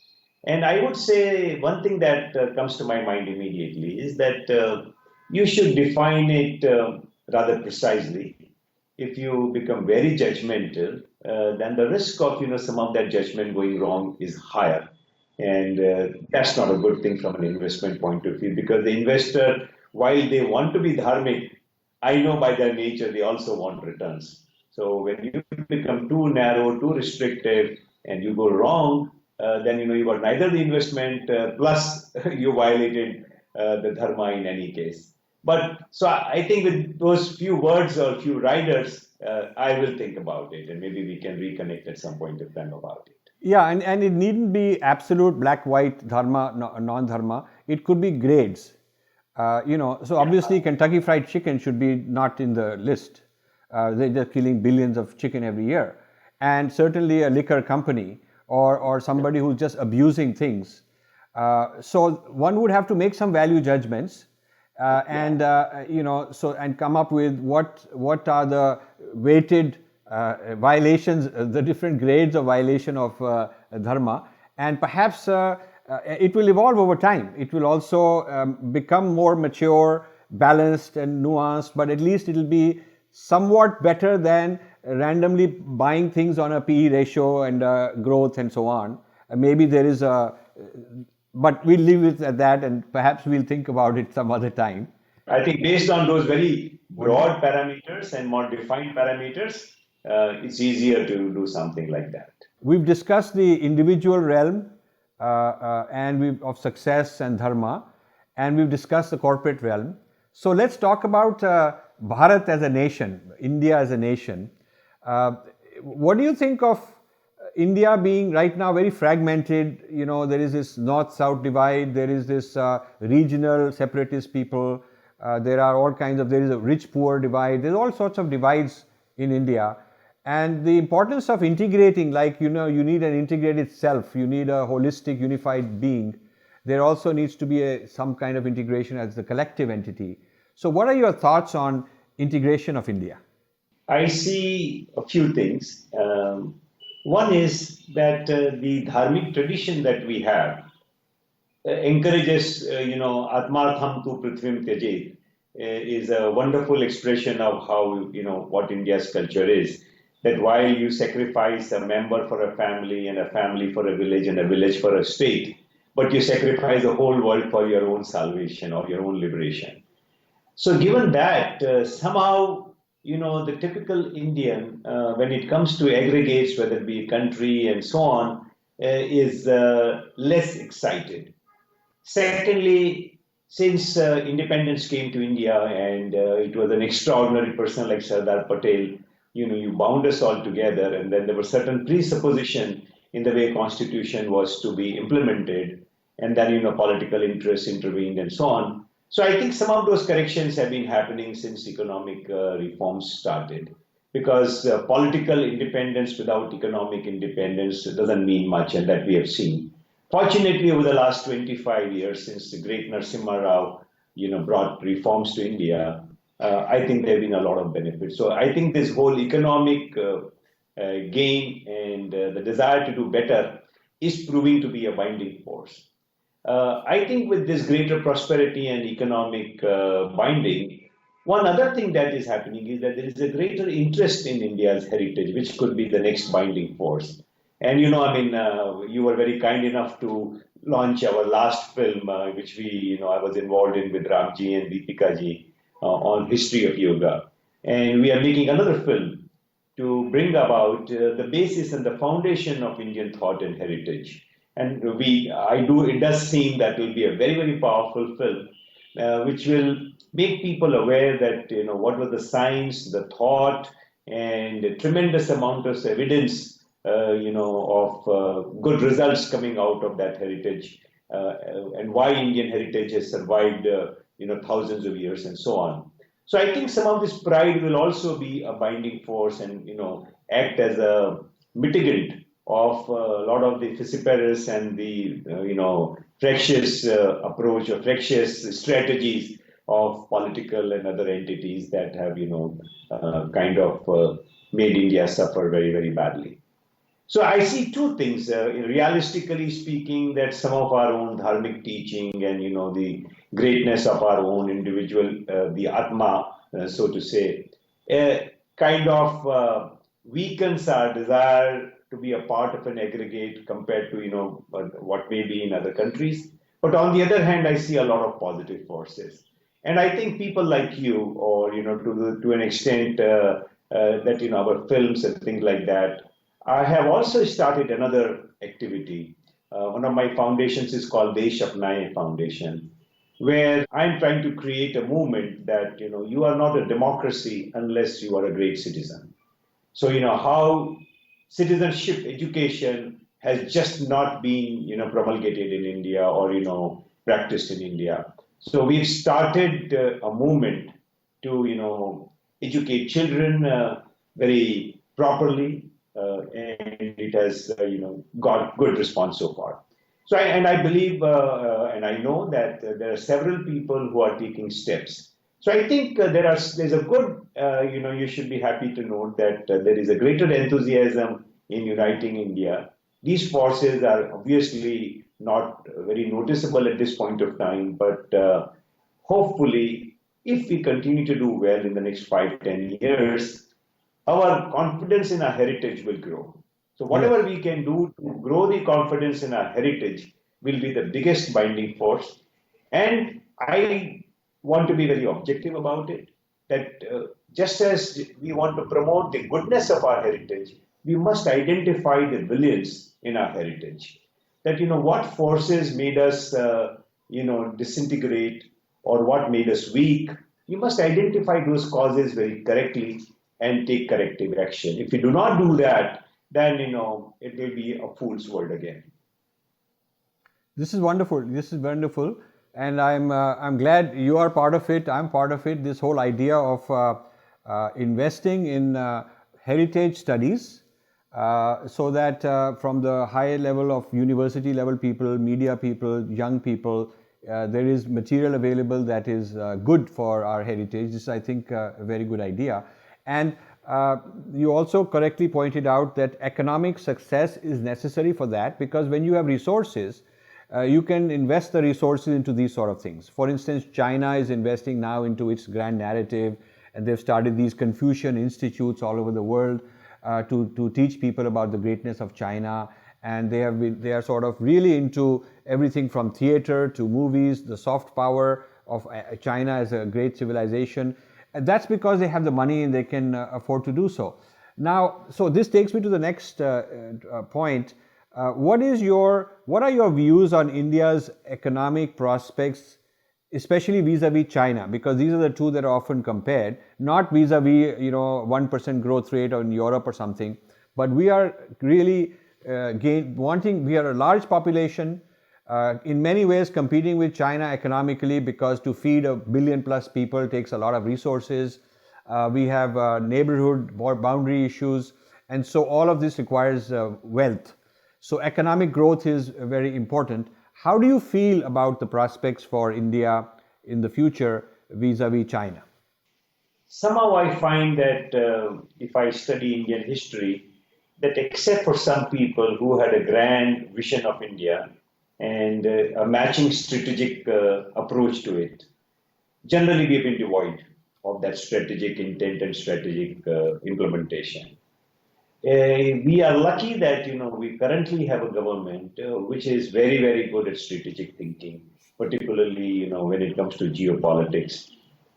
And I would say one thing that comes to my mind immediately is that you should define it rather precisely. If you become very judgmental, then the risk of some of that judgment going wrong is higher. And that's not a good thing from an investment point of view, because the investor, while they want to be dharmic, I know by their nature they also want returns. So when you become too narrow, too restrictive, and you go wrong, then you got neither the investment plus you violated the dharma in any case. But so I think with those few words or few riders, I will think about it, and maybe we can reconnect at some point of time about it. Yeah, and it needn't be absolute black-white dharma, non-dharma. It could be grades. So obviously Kentucky Fried Chicken should be not in the list. They're just killing billions of chicken every year. And certainly a liquor company or somebody who's just abusing things. So one would have to make some value judgments and come up with what are the weighted violations, the different grades of violation of dharma, and perhaps it will evolve over time. It will also become more mature, balanced and nuanced, but at least it will be somewhat better than randomly buying things on a PE ratio and growth and so on. Maybe there is but we'll leave it at that, and perhaps we'll think about it some other time. I think based on those very broad parameters and more defined parameters, it's easier to do something like that. We've discussed the individual realm of success and dharma, and we've discussed the corporate realm. So let's talk about Bharat as a nation, India as a nation. What do you think of India being right now very fragmented? There is this north-south divide, there is this regional separatist people, there is a rich-poor divide, there's all sorts of divides in India. And the importance of integrating, like, you need an integrated self, you need a holistic, unified being. There also needs to be some kind of integration as the collective entity. So what are your thoughts on integration of India? I see a few things. One is that the dharmic tradition that we have encourages, Atmartham tu prithvim tyajet, is a wonderful expression of how, what India's culture is. That while you sacrifice a member for a family and a family for a village and a village for a state, but you sacrifice the whole world for your own salvation or your own liberation. So, given that, somehow, the typical Indian, when it comes to aggregates, whether it be a country and so on, is less excited. Secondly, since independence came to India and it was an extraordinary person like Sardar Patel, you bound us all together, and then there were certain presupposition in the way Constitution was to be implemented, and then political interests intervened and so on. So I think some of those corrections have been happening since economic reforms started, because political independence without economic independence doesn't mean much, and that we have seen. Fortunately, over the last 25 years, since the great Narasimha Rao, brought reforms to India, I think there have been a lot of benefits. So I think this whole economic gain and the desire to do better is proving to be a binding force. I think with this greater prosperity and economic binding, one other thing that is happening is that there is a greater interest in India's heritage, which could be the next binding force. And you were very kind enough to launch our last film, which I was involved in with Ramji and Deepika ji, on history of yoga. And we are making another film to bring about the basis and the foundation of Indian thought and heritage. And it does seem that will be a very, very powerful film, which will make people aware that, what was the science, the thought, and a tremendous amount of evidence, of good results coming out of that heritage, and why Indian heritage has survived, thousands of years and so on. So I think some of this pride will also be a binding force and, act as a mitigant of a lot of the vociferous and the, fractious approach or fractious strategies of political and other entities that have, made India suffer very, very badly. So I see two things, realistically speaking, that some of our own dharmic teaching and, the greatness of our own individual, the Atma, so to say, weakens our desire to be a part of an aggregate compared to, what may be in other countries. But on the other hand, I see a lot of positive forces. And I think people like you, or, to an extent that, our films and things like that, I have also started another activity. One of my foundations is called Desh Apnaye Foundation, where I'm trying to create a movement that, you are not a democracy unless you are a great citizen. So, how citizenship education has just not been, promulgated in India or, practiced in India. So we've started a movement to, educate children very properly. And it has, got good response so far. So, I believe and I know that there are several people who are taking steps. So, I think there's a good, you should be happy to note that there is a greater enthusiasm in uniting India. These forces are obviously not very noticeable at this point of time, but hopefully, if we continue to do well in the next 5-10 years, our confidence in our heritage will grow. So whatever we can do to grow the confidence in our heritage will be the biggest binding force. And I want to be very objective about it, that just as we want to promote the goodness of our heritage, we must identify the villains in our heritage. That, what forces made us, disintegrate, or what made us weak. You must identify those causes very correctly and take corrective action. If we do not do that, then it will be a fool's world again. This is wonderful. This is wonderful, and I'm glad you are part of it. I'm part of it. This whole idea of investing in heritage studies, so that from the high level of university level people, media people, young people, there is material available that is good for our heritage. This is, I think, a very good idea. And you also correctly pointed out that economic success is necessary for that, because when you have resources, you can invest the resources into these sort of things. For instance, China is investing now into its grand narrative, and they've started these Confucian institutes all over the world to teach people about the greatness of China. And they are sort of really into everything from theater to movies, the soft power of China as a great civilization. And that's because they have the money and they can afford to do so. Now, so this takes me to the next point. What are your views on India's economic prospects, especially vis-a-vis China? Because these are the two that are often compared, not vis-a-vis 1% growth rate in Europe or something, but we are really we are a large population, in many ways competing with China economically, because to feed 1 billion plus people takes a lot of resources. We have neighborhood boundary issues, and so all of this requires wealth. So economic growth is very important. How do you feel about the prospects for India in the future vis-a-vis China? Somehow I find that if I study Indian history, that except for some people who had a grand vision of India and a matching strategic approach to it, generally we have been devoid of that strategic intent and strategic implementation. We are lucky that we currently have a government which is very, very good at strategic thinking, particularly when it comes to geopolitics.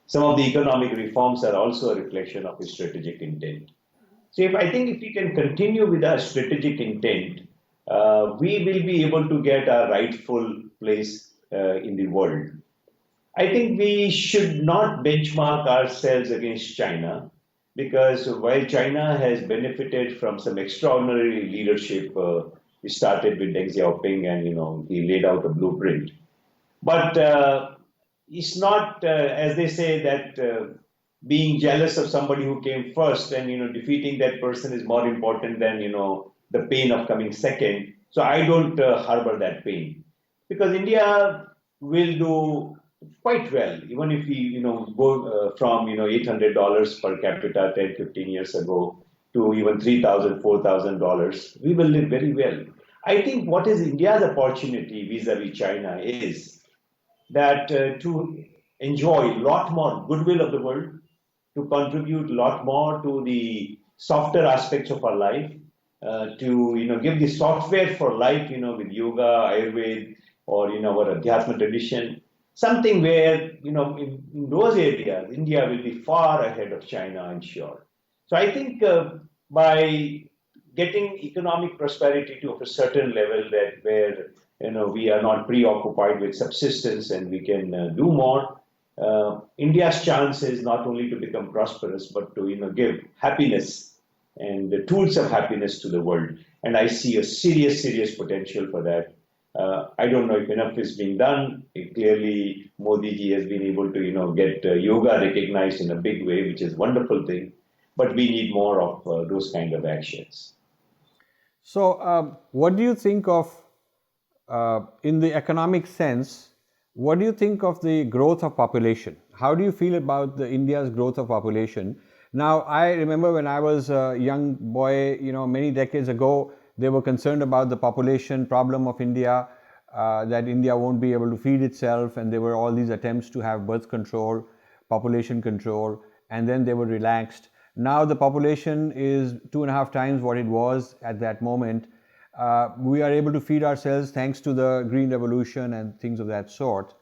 Some of the economic reforms are also a reflection of his strategic intent. So I think if we can continue with our strategic intent, we will be able to get our rightful place in the world. I think we should not benchmark ourselves against China, because while China has benefited from some extraordinary leadership, we started with Deng Xiaoping, and he laid out a blueprint. But it's not, as they say, that being jealous of somebody who came first and defeating that person is more important than the pain of coming second. So I don't harbor that pain, because India will do quite well, even if we go from $800 per capita 10, 15 years ago to even $3,000, $4,000. We will live very well. I think what is India's opportunity vis-a-vis China is that to enjoy a lot more goodwill of the world, to contribute a lot more to the softer aspects of our life, to give the software for life, with yoga, Ayurveda, or our Adhyatma tradition, something where in those areas India will be far ahead of China, I'm sure. So I think by getting economic prosperity to a certain level, that where we are not preoccupied with subsistence and we can do more. India's chance is not only to become prosperous, but to give happiness and the tools of happiness to the world. And I see a serious potential for that. I don't know if enough is being done. Clearly, Modi ji has been able to get yoga recognized in a big way, which is a wonderful thing. But we need more of those kind of actions. So, what do you think of, in the economic sense, what do you think of the growth of population? How do you feel about India's growth of population? Now, I remember when I was a young boy, many decades ago, they were concerned about the population problem of India, that India won't be able to feed itself, and there were all these attempts to have birth control, population control, and then they were relaxed. Now the population is 2.5 times what it was at that moment. We are able to feed ourselves thanks to the Green Revolution and things of that sort.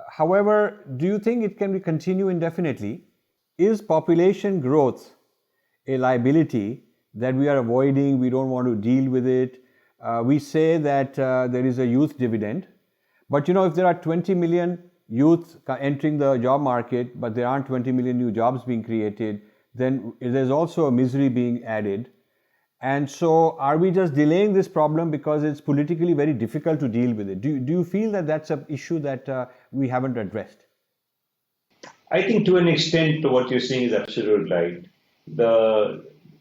However, do you think it can continue indefinitely? Is population growth a liability that we are avoiding? We don't want to deal with it. We say that there is a youth dividend, but if there are 20 million youth entering the job market, but there aren't 20 million new jobs being created, then there's also a misery being added. And so are we just delaying this problem because it's politically very difficult to deal with it? Do you feel that that's an issue that we haven't addressed? I think to an extent what you're saying is absolutely right.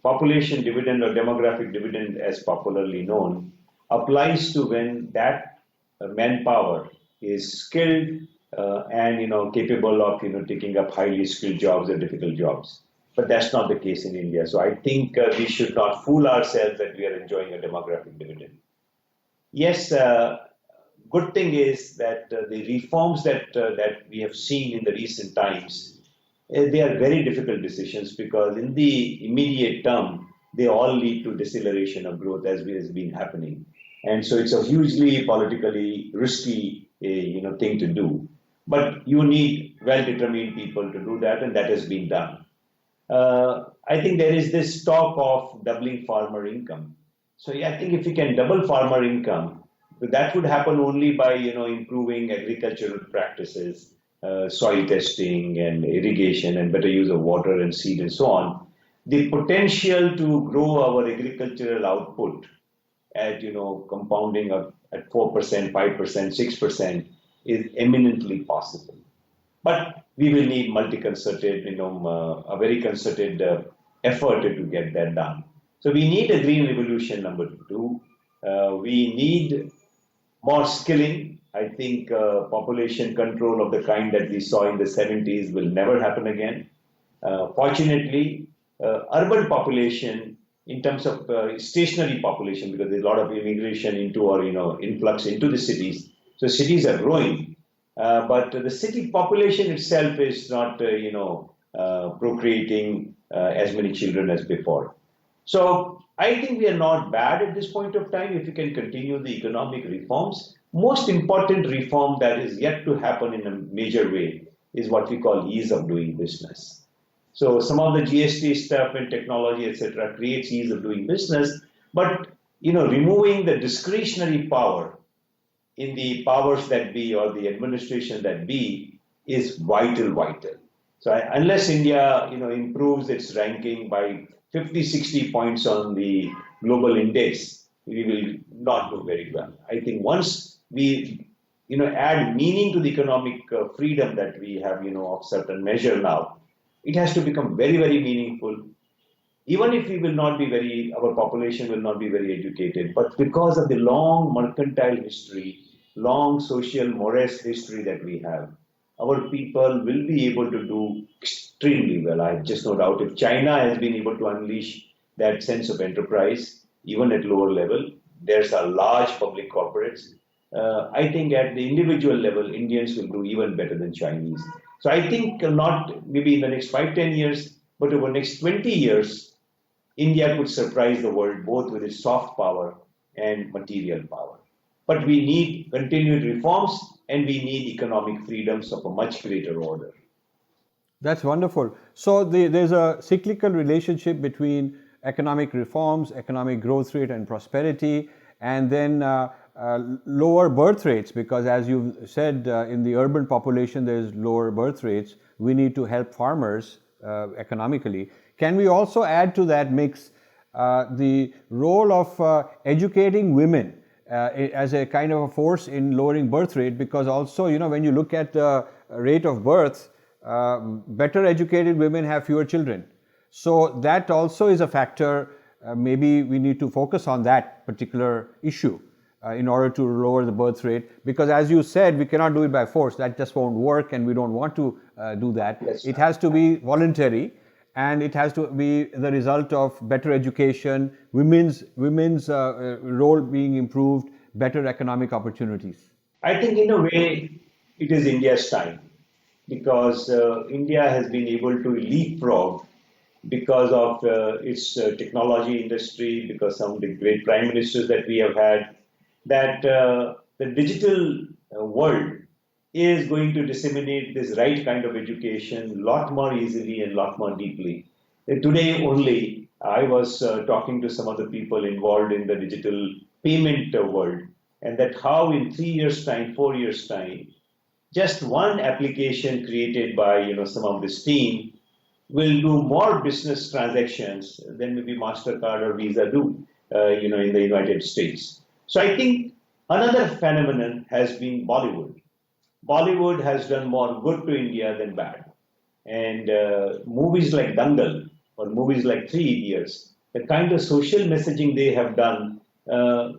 population dividend or demographic dividend, as popularly known, applies to when that manpower is skilled and capable of taking up highly skilled jobs or difficult jobs. But that's not the case in India. So I think we should not fool ourselves that we are enjoying a demographic dividend. Yes, good thing is that the reforms that we have seen in the recent times, they are very difficult decisions because in the immediate term, they all lead to deceleration of growth as has been happening. And so it's a hugely politically risky thing to do. But you need well-determined people to do that, and that has been done. I think there is this talk of doubling farmer income. So yeah, I think if we can double farmer income, that would happen only by improving agricultural practices, soil testing and irrigation and better use of water and seed and so on. The potential to grow our agricultural output at compounding at 4%, 5%, 6% is eminently possible. But we will need multi-concerted, a very concerted effort to get that done. So we need a green revolution, number two. We need more skilling. I think population control of the kind that we saw in the 70s will never happen again. Fortunately, urban population, in terms of stationary population, because there's a lot of immigration into or influx into the cities, so cities are growing. But the city population itself is not, procreating as many children as before. So I think we are not bad at this point of time if we can continue the economic reforms. Most important reform that is yet to happen in a major way is what we call ease of doing business. So some of the GST stuff and technology, etc., creates ease of doing business, but removing the discretionary power in the powers that be or the administration that be is vital. So unless India improves its ranking by 50, 60 points on the global index, we will not do very well. I think once we add meaning to the economic freedom that we have of certain measure now, it has to become very, very meaningful. Even if we will not be our population will not be very educated, but because of the long mercantile history, long social morose history that we have, our people will be able to do extremely well. I have just no doubt if China has been able to unleash that sense of enterprise, even at lower level, there's a large public corporates. I think at the individual level, Indians will do even better than Chinese. So I think not maybe in the next 5-10 years, but over the next 20 years, India could surprise the world both with its soft power and material power. But we need continued reforms and we need economic freedoms of a much greater order. That's wonderful. So there's a cyclical relationship between economic reforms, economic growth rate and prosperity, and then lower birth rates, because as you said, in the urban population there's lower birth rates. We need to help farmers economically. Can we also add to that mix the role of educating women as a kind of a force in lowering birth rate? Because also, when you look at the rate of birth, better educated women have fewer children. So that also is a factor. Maybe we need to focus on that particular issue in order to lower the birth rate, because as you said, we cannot do it by force. That just won't work, and we don't want to do that. Yes, it has to be voluntary, and it has to be the result of better education, women's role being improved, better economic opportunities. I think in a way it is India's time, because India has been able to leapfrog because of its technology industry, because some of the great prime ministers that we have had, that the digital world is going to disseminate this right kind of education a lot more easily and a lot more deeply. Today only, I was talking to some of the people involved in the digital payment world, and that how in 3 years' time, 4 years' time, just one application created by some of this team will do more business transactions than maybe MasterCard or Visa do, in the United States. So I think another phenomenon has been Bollywood. Bollywood has done more good to India than bad. And movies like Dangal or movies like Three Idiots the kind of social messaging they have done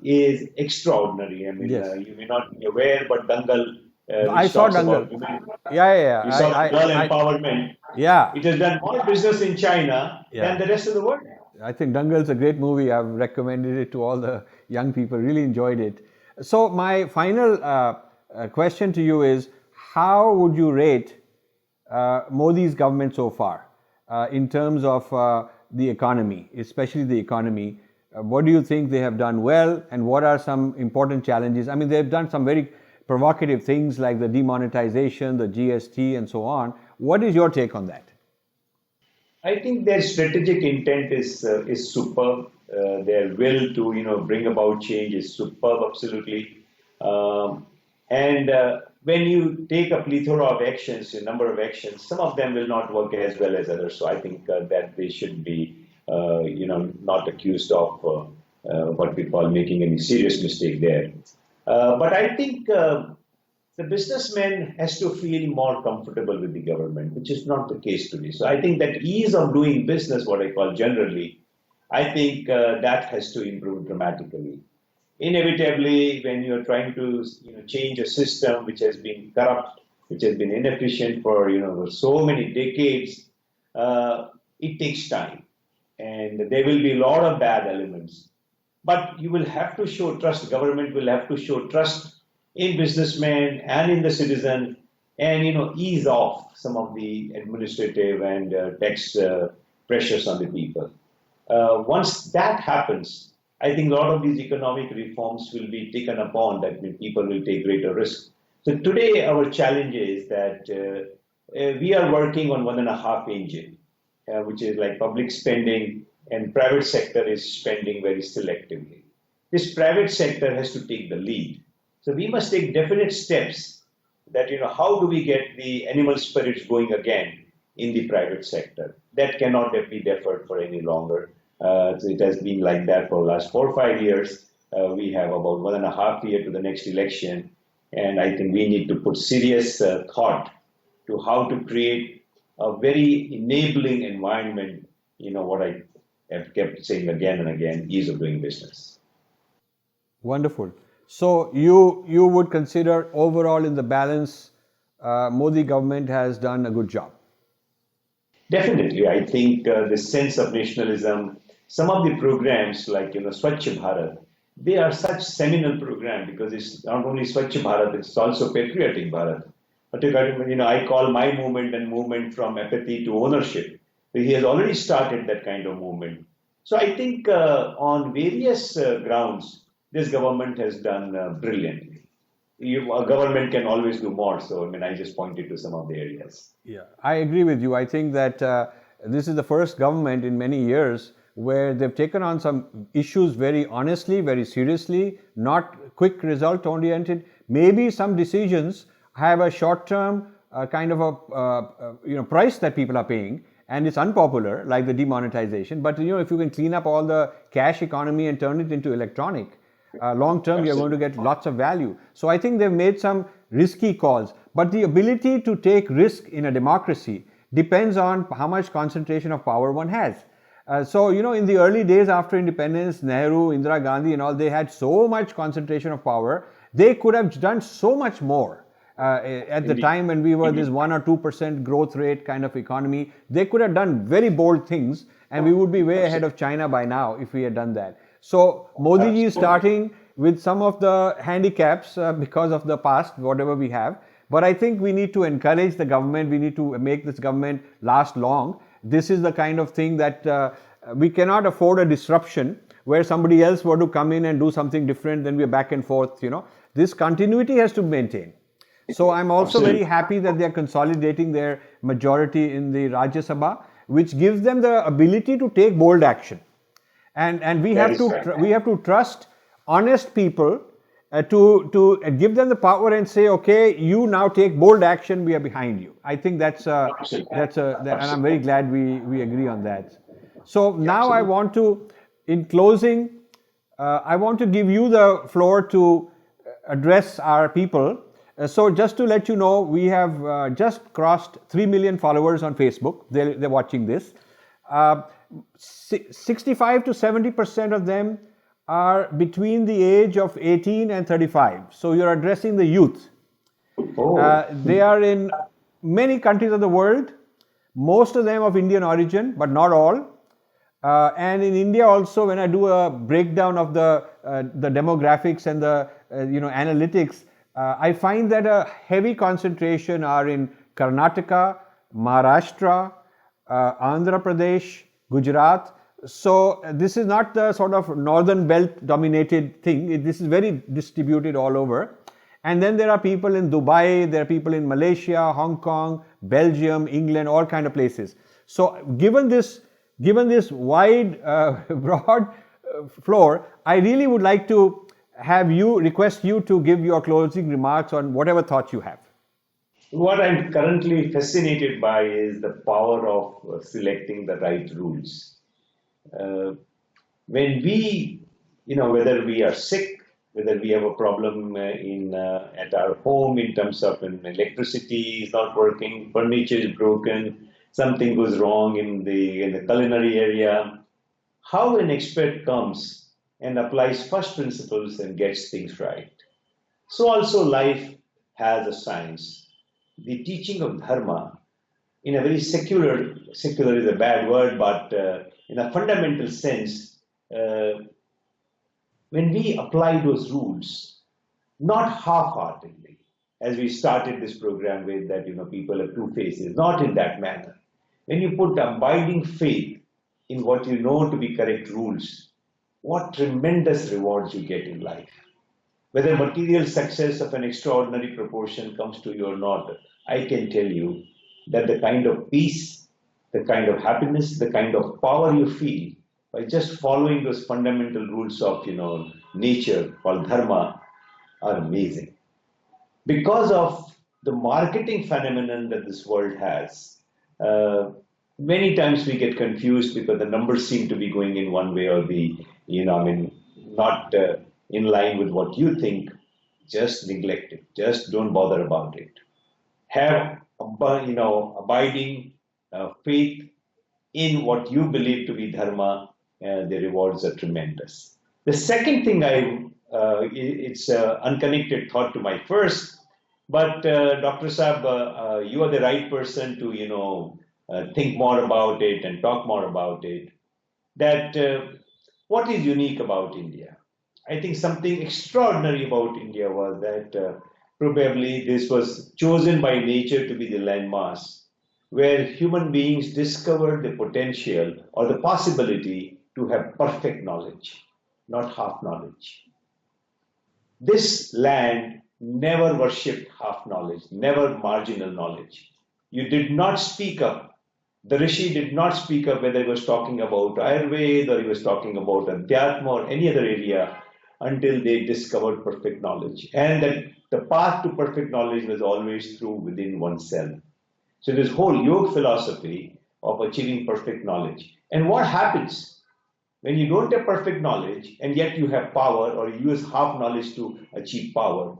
is extraordinary. I mean, Yes. you may not be aware, but Dangal, I which saw talks Dangal. about women, Yeah, yeah, yeah. you saw the girl I empowerment. yeah, It has done more business in China than yeah. the rest of the world. I think Dangal's a great movie. I've recommended it to all the young people. Really enjoyed it. So my final question to you is: how would you rate Modi's government so far in terms of the economy, especially the economy? What do you think they have done well, and what are some important challenges? I mean, they've done some very provocative things like the demonetization, the GST, and so on. What is your take on that? I think their strategic intent is superb. Their will to bring about change is superb, absolutely. And when you take a plethora of actions, a number of actions, some of them will not work as well as others. So I think that they should be, not accused of what we call making any serious mistake there. But I think the businessman has to feel more comfortable with the government, which is not the case today. So I think that ease of doing business, what I call generally, I think that has to improve dramatically. Inevitably, when you're trying to change a system which has been corrupt, which has been inefficient for for so many decades, it takes time, and there will be a lot of bad elements. But you will have to show trust. Government will have to show trust in businessmen and in the citizen, and ease off some of the administrative and tax pressures on the people. Once that happens, I think a lot of these economic reforms will be taken upon. That means people will take greater risk. So today, our challenge is that we are working on 1.5 engine, which is like public spending, and private sector is spending very selectively. This private sector has to take the lead. So we must take definite steps that, how do we get the animal spirits going again in the private sector? That cannot be deferred for any longer. It has been like that for the last 4 or 5 years. We have about 1.5 years to the next election. And I think we need to put serious thought to how to create a very enabling environment, what I have kept saying again and again, ease of doing business. Wonderful. So you would consider overall in the balance, Modi government has done a good job. Definitely, I think the sense of nationalism, some of the programs like Swachh Bharat, they are such seminal program because it's not only Swachh Bharat, it's also Patriotic Bharat. But I call my movement and movement from apathy to ownership. He has already started that kind of movement. So I think on various grounds, this government has done brilliantly. A government can always do more. So I just pointed to some of the areas. Yeah, I agree with you. I think that this is the first government in many years where they've taken on some issues very honestly, very seriously, not quick result oriented. Maybe some decisions have a short-term kind of a price that people are paying, and it's unpopular, like the demonetization. But if you can clean up all the cash economy and turn it into electronic, long term you're going to get lots of value. So I think they've made some risky calls. But the ability to take risk in a democracy depends on how much concentration of power one has. So in the early days after independence, Nehru, Indira Gandhi and all, they had so much concentration of power. They could have done so much more. At the time when we were this 1 or 2% growth rate kind of economy, they could have done very bold things, and we would be way ahead of China by now if we had done that. So Modi ji is starting with some of the handicaps because of the past, whatever we have. But I think we need to encourage the government. We need to make this government last long. This is the kind of thing that we cannot afford a disruption where somebody else were to come in and do something different, then we're back and forth. This continuity has to maintain. So I'm also very happy that they are consolidating their majority in the Rajya Sabha, which gives them the ability to take bold action. And we have to trust honest people to give them the power and say, okay, you now take bold action. We are behind you. I think and I'm very glad we agree on that. So now I want to, in closing, I want to give you the floor to address our people. So just to let you know, we have just crossed 3 million followers on Facebook. They're watching this. uh, 65 to 70% of them are between the age of 18 and 35. So you're addressing the youth. They are in many countries of the world, most of them of Indian origin, but not all. And in India also, when I do a breakdown of the demographics and the analytics, I find that a heavy concentration are in Karnataka, Maharashtra, Andhra Pradesh, Gujarat. So this is not the sort of northern belt dominated thing. This is very distributed all over. And then there are people in Dubai, there are people in Malaysia, Hong Kong, Belgium, England, all kind of places. So given this wide, broad floor, I really would like to request you to give your closing remarks on whatever thoughts you have. What I'm currently fascinated by is the power of selecting the right rules. When we, whether we are sick, whether we have a problem at our home in terms of electricity is not working, furniture is broken, something goes wrong in the culinary area, how an expert comes and applies first principles and gets things right. So also life has a science. The teaching of Dharma, in a very secular is a bad word, but in a fundamental sense, when we apply those rules, not half-heartedly, as we started this program with that, people have two faces, not in that manner. When you put abiding faith in what you know to be correct rules, what tremendous rewards you get in life. Whether material success of an extraordinary proportion comes to you or not, I can tell you that the kind of peace, the kind of happiness, the kind of power you feel by just following those fundamental rules of nature called dharma are amazing. Because of the marketing phenomenon that this world has, many times we get confused because the numbers seem to be going in one way or not in line with what you think. Just neglect it. Just don't bother about it. Have abiding faith in what you believe to be dharma. The rewards are tremendous. The second thing it's an unconnected thought to my first, but Dr. Saab, you are the right person to think more about it and talk more about it. That what is unique about India? I think something extraordinary about India was that probably this was chosen by nature to be the landmass where human beings discovered the potential or the possibility to have perfect knowledge, not half knowledge. This land never worshipped half knowledge, never marginal knowledge. You did not speak up. The Rishi did not speak up whether he was talking about Ayurveda or he was talking about Adhyatma or any other area until they discovered perfect knowledge. And that the path to perfect knowledge was always through within oneself. So this whole yoga philosophy of achieving perfect knowledge. And what happens when you don't have perfect knowledge and yet you have power or you use half knowledge to achieve power?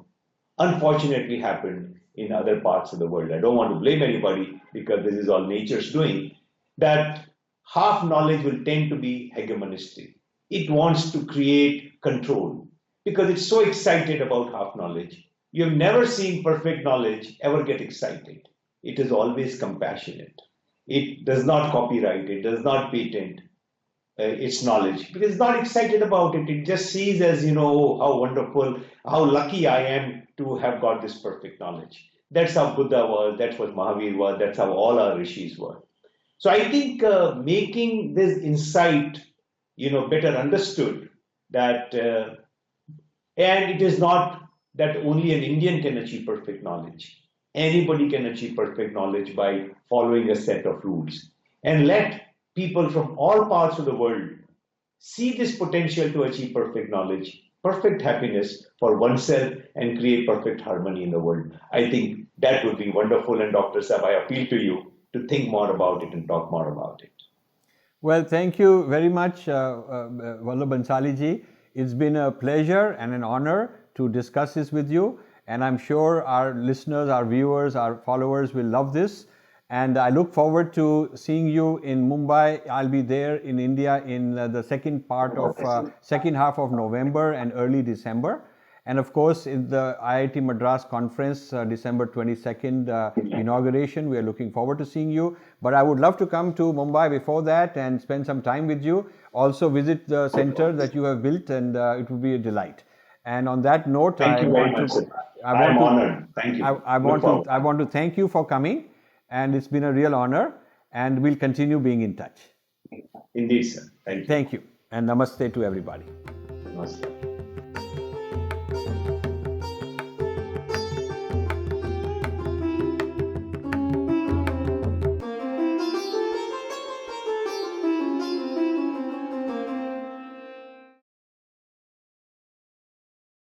Unfortunately happened in other parts of the world. I don't want to blame anybody because this is all nature's doing, that half knowledge will tend to be hegemonistic. It wants to create control because it's so excited about half knowledge. You have never seen perfect knowledge ever get excited. It is always compassionate. It does not copyright, it does not patent its knowledge because it's not excited about it. It just sees as, oh, how wonderful, how lucky I am to have got this perfect knowledge. That's how Buddha was, that's what Mahavir was, that's how all our rishis were. So I think making this insight, better understood that, and it is not that only an Indian can achieve perfect knowledge. Anybody can achieve perfect knowledge by following a set of rules. And let people from all parts of the world see this potential to achieve perfect knowledge, perfect happiness for oneself and create perfect harmony in the world. I think that would be wonderful. And Dr. Saab, I appeal to you to think more about it and talk more about it. Well, thank you very much, Vallabh Bhanshali ji. It's been a pleasure and an honor to discuss this with you. And I'm sure our listeners, our viewers, our followers will love this. And I look forward to seeing you in Mumbai. I'll be there in India in the second half of November and early December. And of course, in the IIT Madras conference, December 22nd inauguration, we are looking forward to seeing you. But I would love to come to Mumbai before that and spend some time with you. Also visit the center that you have built, and it would be a delight. And on that note, Thank you very much, sir. I'm honored. Thank you. I want to thank you for coming, and it's been a real honor, and we'll continue being in touch. Indeed, sir. Thank you. Thank you, and namaste to everybody. Namaste.